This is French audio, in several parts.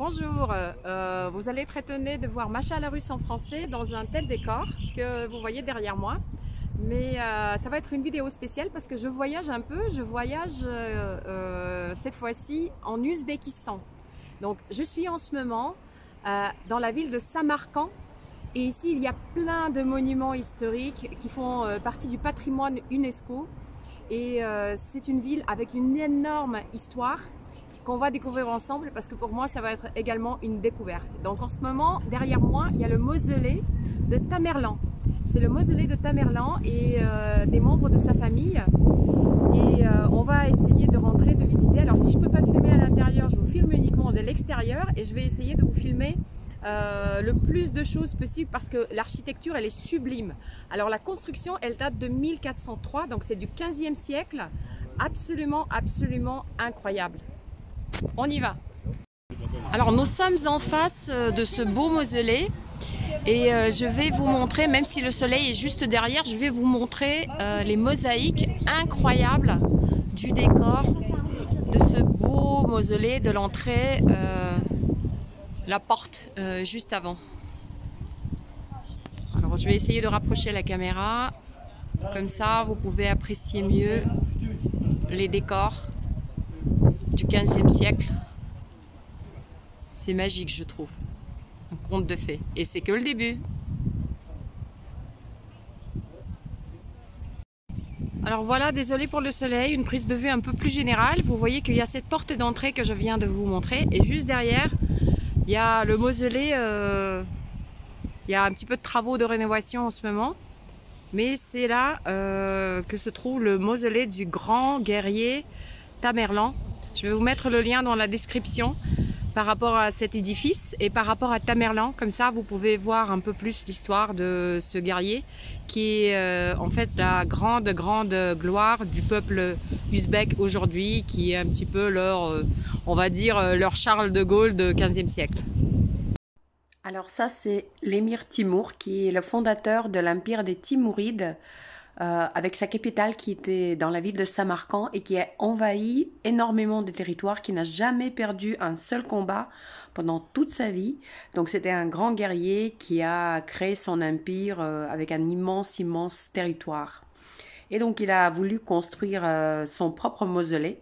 Bonjour, vous allez être étonné de voir Macha la Russe en français dans un tel décor que vous voyez derrière moi. Mais ça va être une vidéo spéciale parce que je voyage un peu, je voyage cette fois-ci en Ouzbékistan. Donc je suis en ce moment dans la ville de Samarkand et ici il y a plein de monuments historiques qui font partie du patrimoine UNESCO et c'est une ville avec une énorme histoire qu'on va découvrir ensemble parce que pour moi ça va être également une découverte. Donc en ce moment derrière moi il y a le mausolée de Tamerlan. C'est le mausolée de Tamerlan et des membres de sa famille et on va essayer de rentrer, de visiter. Alors si je ne peux pas filmer à l'intérieur, je vous filme uniquement de l'extérieur et je vais essayer de vous filmer le plus de choses possible parce que l'architecture elle est sublime. Alors la construction elle date de 1403 donc c'est du 15e siècle, absolument incroyable. On y va. Alors nous sommes en face de ce beau mausolée et je vais vous montrer, même si le soleil est juste derrière, je vais vous montrer les mosaïques incroyables du décor de ce beau mausolée, de l'entrée, la porte juste avant. Alors je vais essayer de rapprocher la caméra, comme ça vous pouvez apprécier mieux les décors du 15e siècle. C'est magique je trouve, un conte de fées. Et c'est que le début. Alors voilà, désolé pour le soleil, une prise de vue un peu plus générale. Vous voyez qu'il y a cette porte d'entrée que je viens de vous montrer. Et juste derrière, il y a le mausolée. Il y a un petit peu de travaux de rénovation en ce moment. Mais c'est là que se trouve le mausolée du grand guerrier Tamerlan. Je vais vous mettre le lien dans la description par rapport à cet édifice et par rapport à Tamerlan. Comme ça, vous pouvez voir un peu plus l'histoire de ce guerrier qui est en fait la grande gloire du peuple ouzbek aujourd'hui, qui est un petit peu leur, on va dire, leur Charles de Gaulle de 15e siècle. Alors ça, c'est l'émir Timour qui est le fondateur de l'empire des Timourides, avec sa capitale qui était dans la ville de Samarkand et qui a envahi énormément de territoires, qui n'a jamais perdu un seul combat pendant toute sa vie. Donc c'était un grand guerrier qui a créé son empire avec un immense territoire. Et donc il a voulu construire son propre mausolée.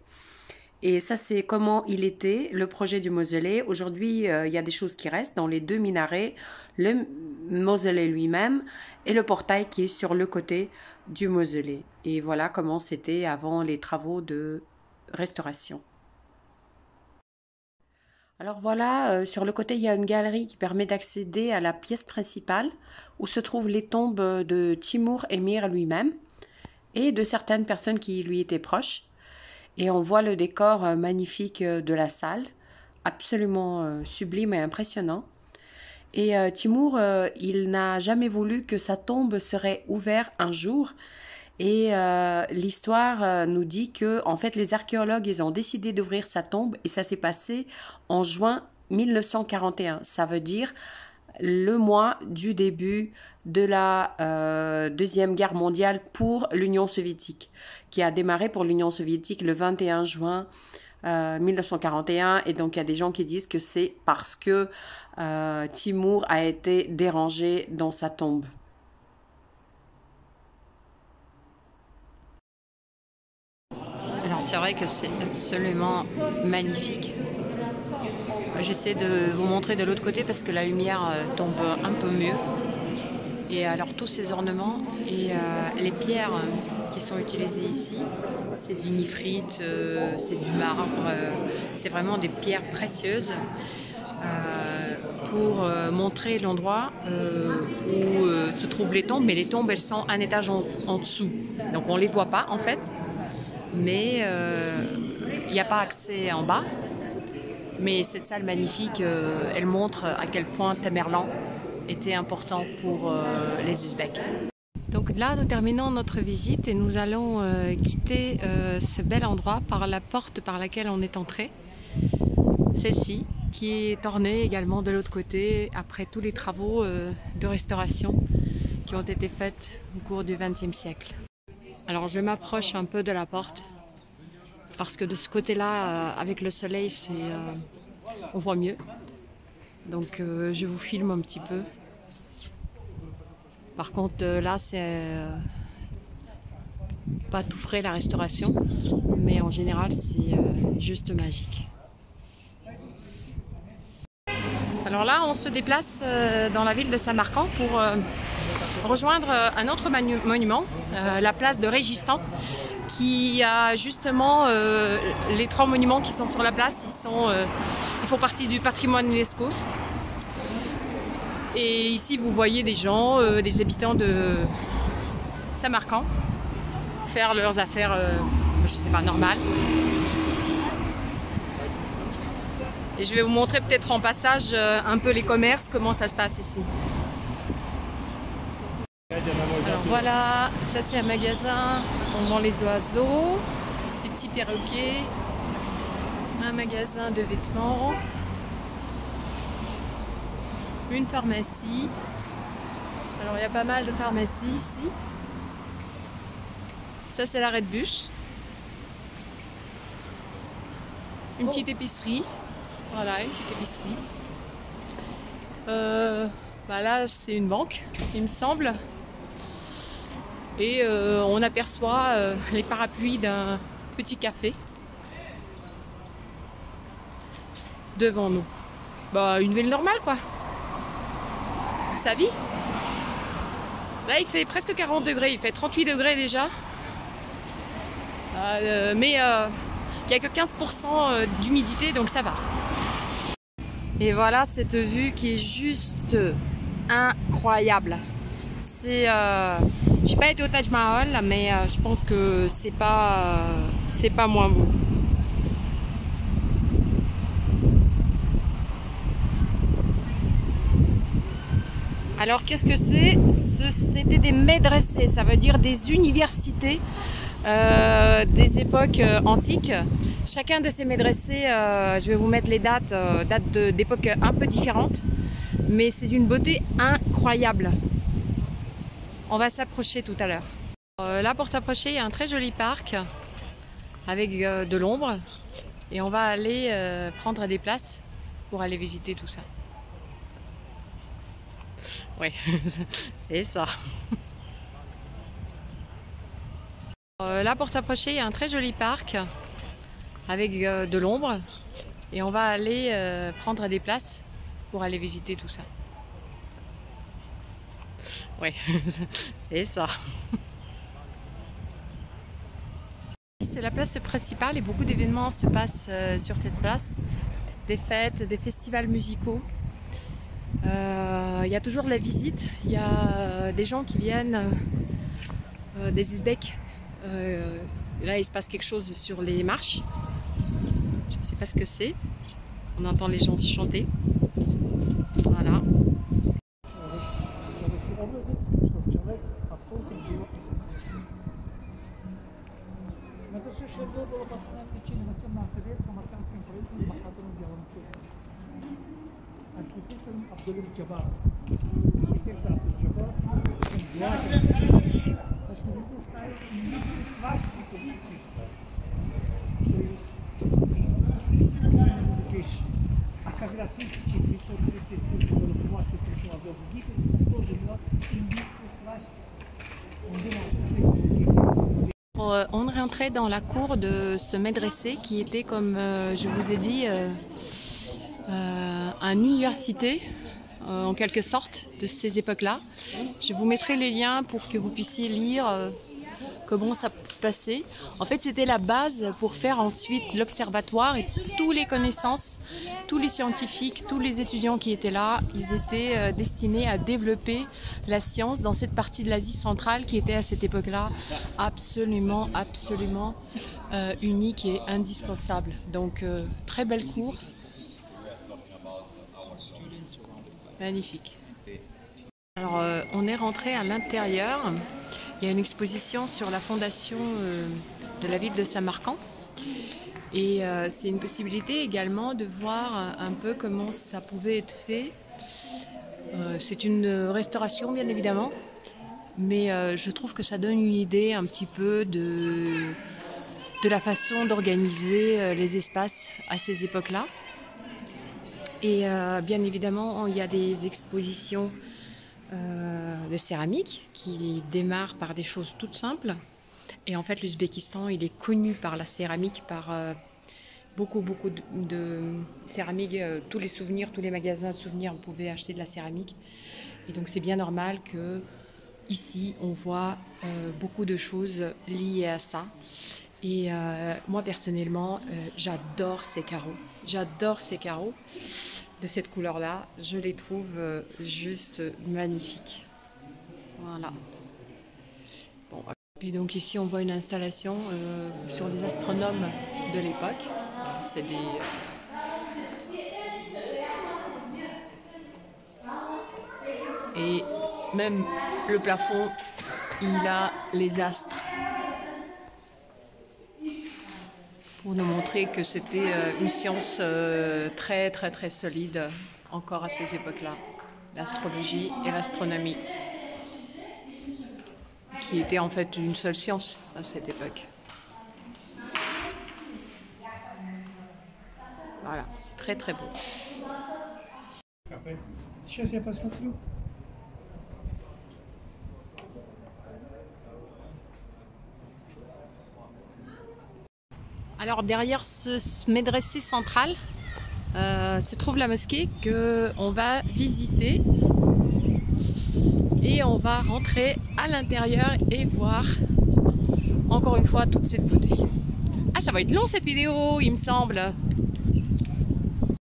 Et ça, c'est comment il était, le projet du mausolée. Aujourd'hui, il y a des choses qui restent dans les deux minarets, le mausolée lui-même et le portail qui est sur le côté du mausolée. Et voilà comment c'était avant les travaux de restauration. Alors voilà, sur le côté, il y a une galerie qui permet d'accéder à la pièce principale où se trouvent les tombes de Timour Émir lui-même et de certaines personnes qui lui étaient proches. Et on voit le décor magnifique de la salle, absolument sublime et impressionnant. Et Timour, il n'a jamais voulu que sa tombe serait ouverte un jour. Et l'histoire nous dit que, en fait, les archéologues, ils ont décidé d'ouvrir sa tombe et ça s'est passé en juin 1941. Ça veut dire le mois du début de la Deuxième Guerre mondiale pour l'Union soviétique, qui a démarré pour l'Union soviétique le 21 juin 1941. Et donc il y a des gens qui disent que c'est parce que Timour a été dérangé dans sa tombe. Alors c'est vrai que c'est absolument magnifique. J'essaie de vous montrer de l'autre côté parce que la lumière tombe un peu mieux. Et alors tous ces ornements et les pierres qui sont utilisées ici, c'est du nifrite, c'est du marbre, c'est vraiment des pierres précieuses pour montrer l'endroit où se trouvent les tombes. Mais les tombes, elles sont un étage en dessous, donc on ne les voit pas en fait. Mais il n'y a pas accès en bas. Mais cette salle magnifique, elle montre à quel point Tamerlan était important pour les Ouzbeks. Donc là, nous terminons notre visite et nous allons quitter ce bel endroit par la porte par laquelle on est entré. Celle-ci, qui est ornée également de l'autre côté après tous les travaux de restauration qui ont été faits au cours du XXe siècle. Alors je m'approche un peu de la porte parce que de ce côté-là, avec le soleil, on voit mieux. Donc je vous filme un petit peu. Par contre là c'est pas tout frais la restauration, mais en général c'est juste magique. Alors là on se déplace dans la ville de Samarcand pour rejoindre un autre monument, la place de Régistan, qui a justement les 3 monuments qui sont sur la place, ils font partie du patrimoine UNESCO. Et ici vous voyez des gens, des habitants de Samarcand faire leurs affaires, je sais pas, normales. Et je vais vous montrer peut-être en passage un peu les commerces, comment ça se passe ici. Alors voilà, ça c'est un magasin, on vend les oiseaux, des petits perroquets, un magasin de vêtements, une pharmacie. Alors il y a pas mal de pharmacies ici. Ça c'est l'arrêt de bus. Une petite épicerie. Voilà, une petite épicerie. Là c'est une banque, il me semble. Et on aperçoit les parapluies d'un petit café devant nous. Bah, une ville normale quoi. Ça vit. Là il fait presque 40 degrés, il fait 38 degrés déjà. Mais il n'y a que 15% d'humidité, donc ça va. Et voilà cette vue qui est juste incroyable. C'est, j'ai pas été au Taj Mahal, mais je pense que c'est pas moins beau. Alors qu'est-ce que c'est? C'était des médressés, ça veut dire des universités des époques antiques. Chacun de ces médressés, je vais vous mettre les dates, d'époques un peu différentes, mais c'est d'une beauté incroyable. On va s'approcher tout à l'heure. Là pour s'approcher, il y a un très joli parc avec de l'ombre et on va aller prendre des places pour aller visiter tout ça. Oui, c'est ça. Là pour s'approcher, il y a un très joli parc avec de l'ombre et on va aller prendre des places pour aller visiter tout ça. Oui, c'est ça. C'est la place principale et beaucoup d'événements se passent sur cette place. Des fêtes, des festivals musicaux. Il y a toujours de la visite. Il y a des gens qui viennent, des Ouzbeks. Là, il se passe quelque chose sur les marches. Je ne sais pas ce que c'est. On entend les gens chanter. Voilà. On est rentré dans la cour de ce médressé qui était, comme je vous ai dit, une université en quelque sorte de ces époques-là. Je vous mettrai les liens pour que vous puissiez lire comment ça se passait. En fait, c'était la base pour faire ensuite l'observatoire et toutes les connaissances, tous les scientifiques, tous les étudiants qui étaient là, ils étaient destinés à développer la science dans cette partie de l'Asie centrale qui était à cette époque-là absolument unique et indispensable. Donc, très belle cour. Magnifique. Alors, on est rentré à l'intérieur. Il y a une exposition sur la fondation de la ville de Samarcand. Et c'est une possibilité également de voir un peu comment ça pouvait être fait. C'est une restauration, bien évidemment. Mais je trouve que ça donne une idée un petit peu de la façon d'organiser les espaces à ces époques-là. Et bien évidemment, il y a des expositions de céramique qui démarrent par des choses toutes simples. Et en fait, l'Ouzbékistan, il est connu par la céramique, par beaucoup de céramique. Tous les souvenirs, tous les magasins de souvenirs, vous pouvez acheter de la céramique. Et donc, c'est bien normal que ici, on voit beaucoup de choses liées à ça. Et moi, personnellement, j'adore ces carreaux. J'adore ces carreaux de cette couleur-là. Je les trouve juste magnifiques. Voilà. Bon. Et donc ici, on voit une installation sur des astronomes de l'époque. C'est des... Et même le plafond, il a les astres. Pour nous montrer que c'était une science très solide encore à ces époques-là. L'astrologie et l'astronomie, qui était en fait une seule science à cette époque. Voilà, c'est très beau. Alors derrière ce médressé central se trouve la mosquée qu'on va visiter et on va rentrer à l'intérieur et voir encore une fois toute cette beauté. Ah, ça va être long cette vidéo, il me semble.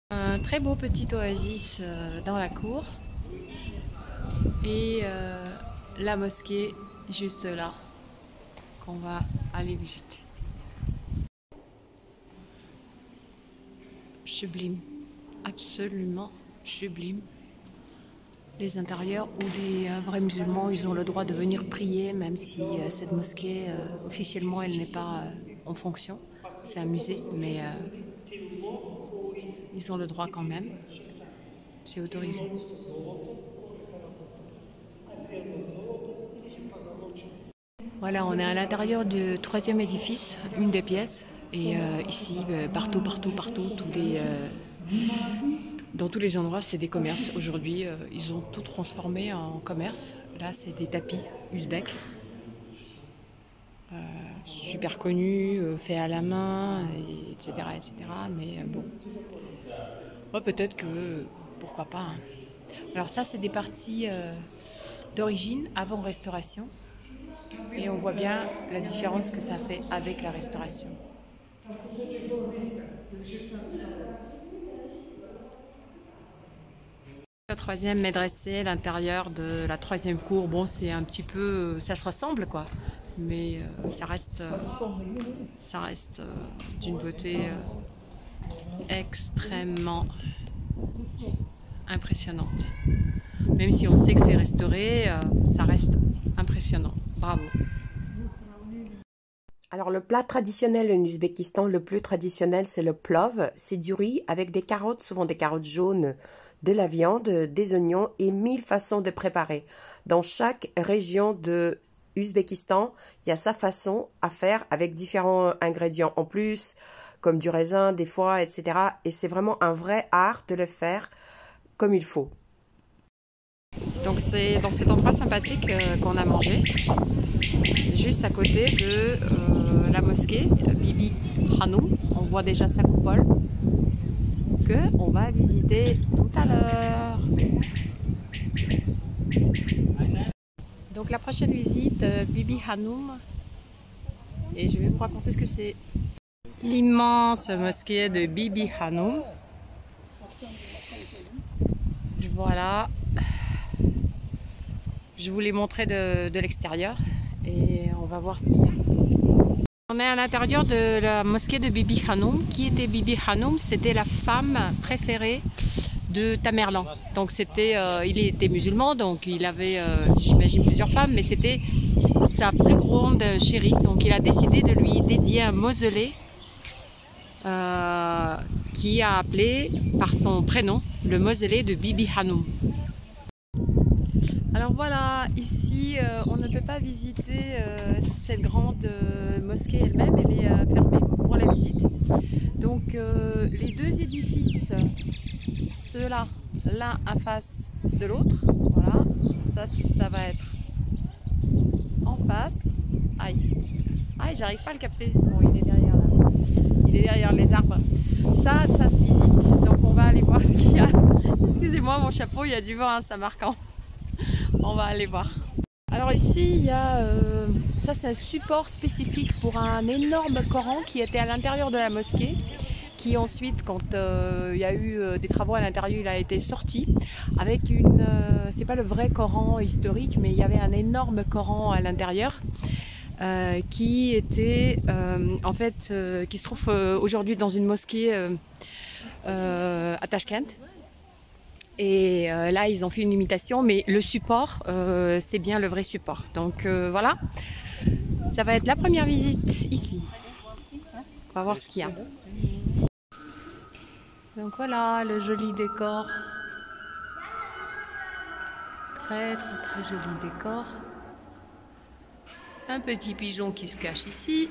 Un très beau petit oasis dans la cour et la mosquée juste là qu'on va aller visiter. Sublime, absolument sublime. Les intérieurs où les vrais musulmans, ils ont le droit de venir prier, même si cette mosquée, officiellement, elle n'est pas en fonction. C'est un musée, mais ils ont le droit quand même. C'est autorisé. Voilà, on est à l'intérieur du 3e édifice, une des pièces. Et ici, partout, dans tous les endroits, c'est des commerces. Aujourd'hui, ils ont tout transformé en commerce. Là, c'est des tapis ouzbeks. Super connus, faits à la main, etc. Mais bon, peut-être que, pourquoi pas. Hein. Alors ça, c'est des parties d'origine, avant restauration. Et on voit bien la différence que ça fait avec la restauration. Le 3e médressé, l'intérieur de la 3e cour, bon c'est un petit peu, ça se ressemble quoi, mais ça reste d'une beauté extrêmement impressionnante. Même si on sait que c'est restauré, ça reste impressionnant. Bravo. Alors le plat traditionnel en Ouzbékistan, le plus traditionnel, c'est le plov. C'est du riz avec des carottes, souvent des carottes jaunes, de la viande, des oignons et 1000 façons de préparer. Dans chaque région de Ouzbékistan, il y a sa façon à faire avec différents ingrédients en plus, comme du raisin, des foies, etc. Et c'est vraiment un vrai art de le faire comme il faut. Donc c'est dans cet endroit sympathique qu'on a mangé, juste à côté de la mosquée Bibi Hanoum. On voit déjà sa coupole que on va visiter tout à l'heure. Donc la prochaine visite Bibi Hanoum, et je vais vous raconter ce que c'est. L'immense mosquée de Bibi Hanoum. Voilà. Je vous l'ai montré de l'extérieur et on va voir ce qu'il y a. On est à l'intérieur de la mosquée de Bibi Hanoum. Qui était Bibi Hanoum? C'était la femme préférée de Tamerlan. Donc il était musulman, donc il avait, j'imagine, plusieurs femmes, mais c'était sa plus grande chérie. Donc il a décidé de lui dédier un mausolée qui a appelé par son prénom le mausolée de Bibi Hanoum. Alors voilà, ici on ne peut pas visiter cette grande mosquée elle-même, elle est fermée pour la visite. Donc les deux édifices ceux-là, l'un en face de l'autre. Voilà, ça va être en face. Aïe, aïe, j'arrive pas à le capter. Bon, il est derrière là. Il est derrière les arbres. Ça se visite. Donc on va aller voir ce qu'il y a. Excusez-moi, mon chapeau, il y a du vent, hein, ça marquant. On va aller voir. Alors ici, il y a, ça c'est un support spécifique pour un énorme Coran qui était à l'intérieur de la mosquée, qui ensuite, quand il y a eu des travaux à l'intérieur, il a été sorti avec une, c'est pas le vrai Coran historique, mais il y avait un énorme Coran à l'intérieur qui était, en fait, qui se trouve aujourd'hui dans une mosquée à Tashkent. Et là, ils ont fait une imitation, mais le support, c'est bien le vrai support. Donc voilà, ça va être la première visite ici. On va voir ce qu'il y a. Donc voilà, le joli décor. Très très très joli décor. Un petit pigeon qui se cache ici.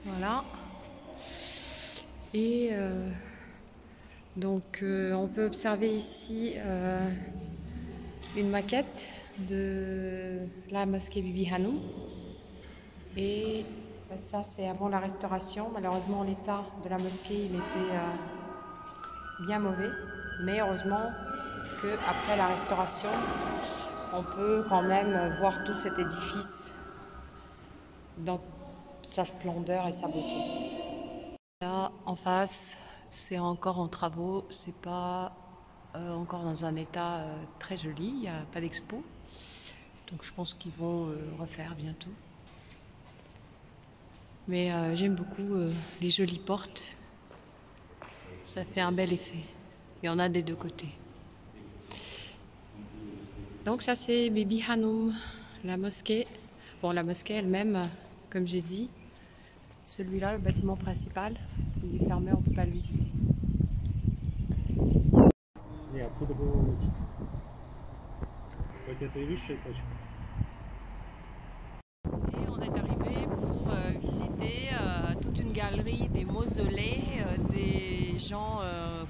Voilà. Et donc on peut observer ici une maquette de la mosquée Bibi Hanoum. Et ça c'est avant la restauration. Malheureusement l'état de la mosquée il était bien mauvais. Mais heureusement qu'après la restauration on peut quand même voir tout cet édifice dans sa splendeur et sa beauté. Là en face c'est encore en travaux, c'est pas encore dans un état très joli, il n'y a pas d'expo, donc je pense qu'ils vont refaire bientôt. Mais j'aime beaucoup les jolies portes, ça fait un bel effet, il y en a des deux côtés. Donc ça c'est Bibi Hanoum, la mosquée. Bon, la mosquée elle-même, comme j'ai dit, celui-là, le bâtiment principal, il est fermé, on ne peut pas le visiter. Et on est arrivé pour visiter toute une galerie des mausolées des gens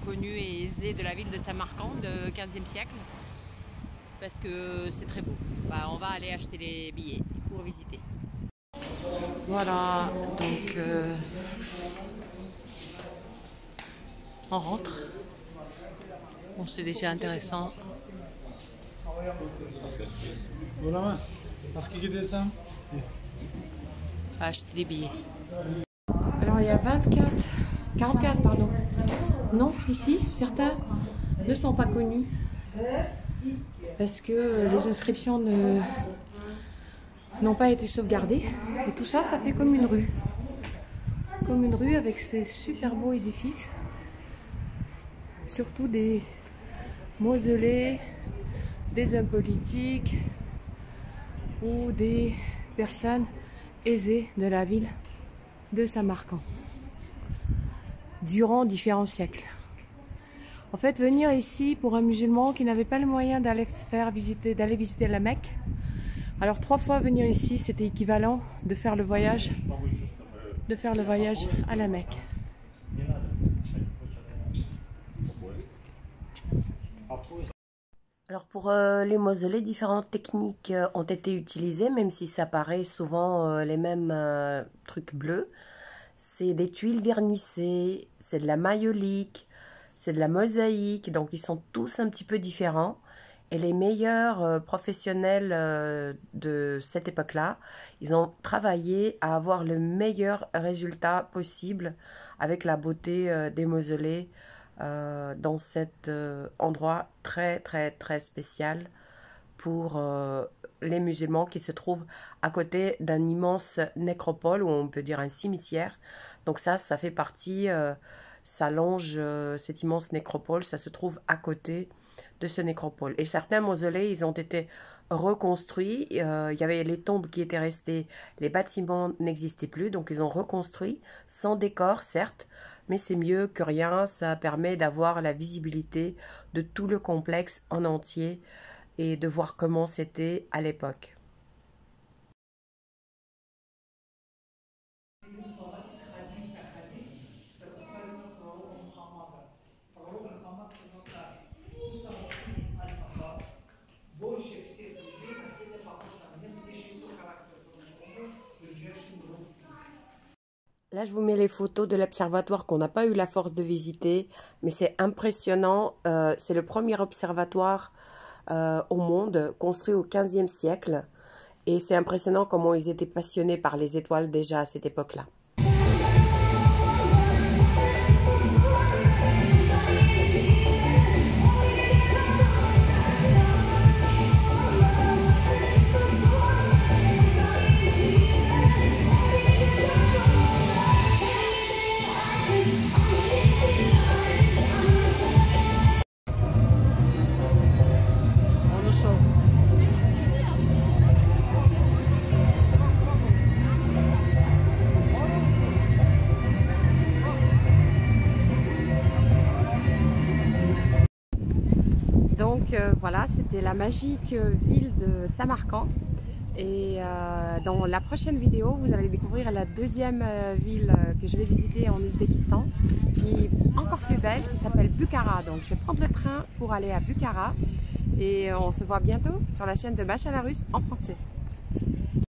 connus et aisés de la ville de Samarcande du XVe siècle. Parce que c'est très beau. Bah, on va aller acheter les billets pour visiter. Voilà, donc on rentre. Bon, c'est déjà intéressant. On va acheter les billets. Alors il y a 44 pardon. Non, ici, certains ne sont pas connus. Parce que les inscriptions n'ont pas été sauvegardées. Et tout ça, ça fait comme une rue. Comme une rue avec ces super beaux édifices. Surtout des mausolées, des hommes politiques ou des personnes aisées de la ville de Samarcande durant différents siècles. En fait, venir ici pour un musulman qui n'avait pas le moyen d'aller visiter la Mecque, alors 3 fois venir ici, c'était équivalent de faire le voyage à la Mecque. Alors pour les mausolées, différentes techniques ont été utilisées, même si ça paraît souvent les mêmes trucs bleus. C'est des tuiles vernissées, c'est de la mayolique, c'est de la mosaïque, donc ils sont tous un petit peu différents. Et les meilleurs professionnels de cette époque-là, ils ont travaillé à avoir le meilleur résultat possible avec la beauté des mausolées dans cet endroit très très très spécial pour les musulmans qui se trouvent à côté d'un immense nécropole, ou on peut dire un cimetière. Donc ça fait partie, ça longe cet immense nécropole, ça se trouve à côté de ce nécropole. Et certains mausolées, ils ont été reconstruits, il y avait les tombes qui étaient restées, les bâtiments n'existaient plus, donc ils ont reconstruit, sans décor certes, mais c'est mieux que rien, ça permet d'avoir la visibilité de tout le complexe en entier et de voir comment c'était à l'époque. Là, je vous mets les photos de l'observatoire qu'on n'a pas eu la force de visiter, mais c'est impressionnant. C'est le premier observatoire au monde, construit au XVe siècle. Et c'est impressionnant comment ils étaient passionnés par les étoiles déjà à cette époque-là. Donc voilà, c'était la magique ville de Samarkand. Et dans la prochaine vidéo, vous allez découvrir la deuxième ville que je vais visiter en Ouzbékistan, qui est encore plus belle, qui s'appelle Bukhara. Donc je vais prendre le train pour aller à Bukhara. Et on se voit bientôt sur la chaîne de Machala Russe en français.